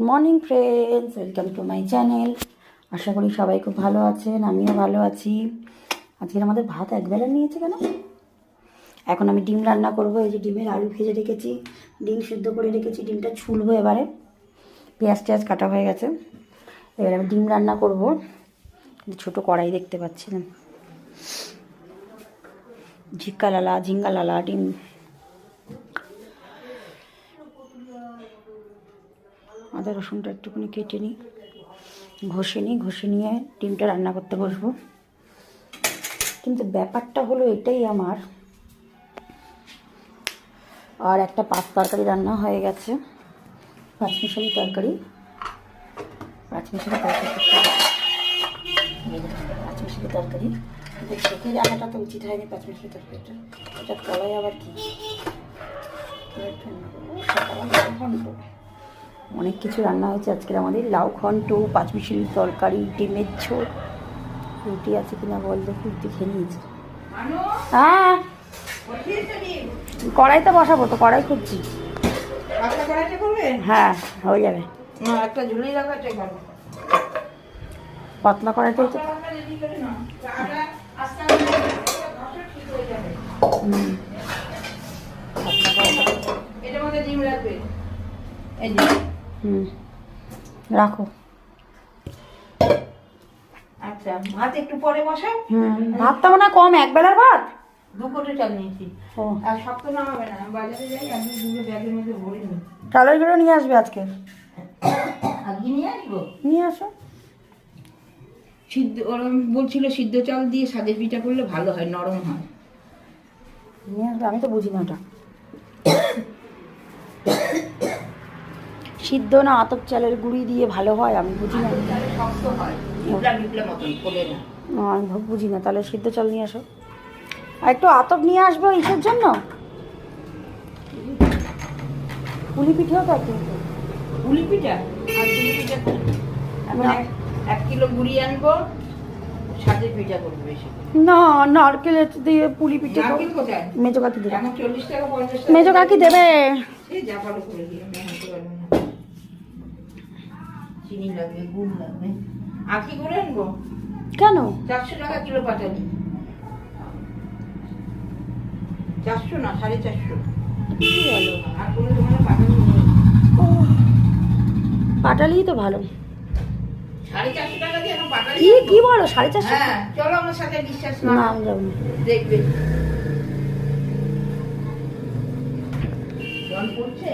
Morning friends, welcome to my channel. আশা করি সবাই খুব ভালো আছেন, আমিও ভালো আছি। আজকে আমাদের ভাত একবেলা নিয়েছে কেন? এখন আমি ডিম রান্না করব। এই যে ডিমের আলু ভেজে রেখেছি, ডিম সিদ্ধ করে রেখেছি, ডিমটা ছুলবো এবারে। পেঁয়াজ টেয়াজ কাটা হয়ে গেছে, এবারে আমি ডিম রান্না করব। ছোটো কড়াই দেখতে পাচ্ছিলাম, ঝিঙ্গা লালা ডিম। আদা রসুনটা একটুখানি কেটে নিই, ঘষে নিয়ে ডিমটা রান্না করতে বসবো। কিন্তু ব্যাপারটা হলো এটাই আমার, আর একটা তরকারি রান্না হয়ে গেছে, পাঁচমিশালি তরকারি। কিন্তু শেখে রান্নাটা তো উচিত হয়নি পাঁচমিশালি তরকারিটা। এটা কলাই আবার কি অনেক কিছু রান্না হয়েছে আজকের আমাদের। লাউ ঘন্ট, পাঁচমিশালি তরকারি, ডিমের ঝোল। রুটি আছে কিনা বল দেখি, রুটি খেয়ে নিয়েছি। হ্যাঁ, কড়াইতে বসাবো তো, কড়াই খুঁজছি। হ্যাঁ, হয়ে যাবে। একটা ঝুলি লাগাতে পারবো, পাতলা কড়াইতে তো। রাখো। আচ্ছা, ভাত একটু পরে বসাও। ভাতটা মনে হয় কম, একবেলার ভাত। 2 কোটি চাল নিয়েছি। ও, আর শক্ত নামাবে না, আমি বাজারে যাই, আমি দুটো ব্যাগের মধ্যে ভরে নিই। চালের গুঁড়ো নিয়ে আসবে আজকে? আজকে নিয়ে আসবো। নিয়ে আসো। সিদ্ধ ওরা বলছিল সিদ্ধ চাল দিয়ে সাদের পিঠা করলে ভালো হয়, নরম হয়। নিয়ে আসবে, আমি তো বুঝি না ওটা। সিদ্ধ না আতপ চালের গুঁড়ি দিয়ে ভালো হয়, আমি বুঝি না। শক্ত হয়, পিপলা মতন করে না। আমি বুঝি না, তাহলে সিদ্ধ চাল নিয়ে আসো। আর একটু আতপ নিয়ে আসবো ইসের জন্য। পুলি পিঠেও তো একটু। পুলি পিঠা আর পুলি পিঠা এখন 1 কিলো গুড়ি আনবো, সাদের পিঠা করবো বেশি। না, নারকেল দিয়ে পুলি পিঠে। নারকেল কোথায়? মেজো কাকি দেবে। এখন 40 টাকা 50 টাকা। মেজো কাকি দেবে। এই যা ভালো করে দিই, আমি আনতে পারবো না। চিনি লাগবে, গুড় লাগবে। আখি করে আনবো। কেন? 400 টাকা কিলো পাটালি। 400 না, 450। কি বলো? আর কোনো দোকানে পাটালি নেই। পাটালিই তো ভালো। 450 টাকা দিয়ে এখন পাটালি। কি বলো 450? হ্যাঁ, চলো আমার সাথে, বিশ্বাস না, না আমি যাবো না। দেখবে জল পড়ছে।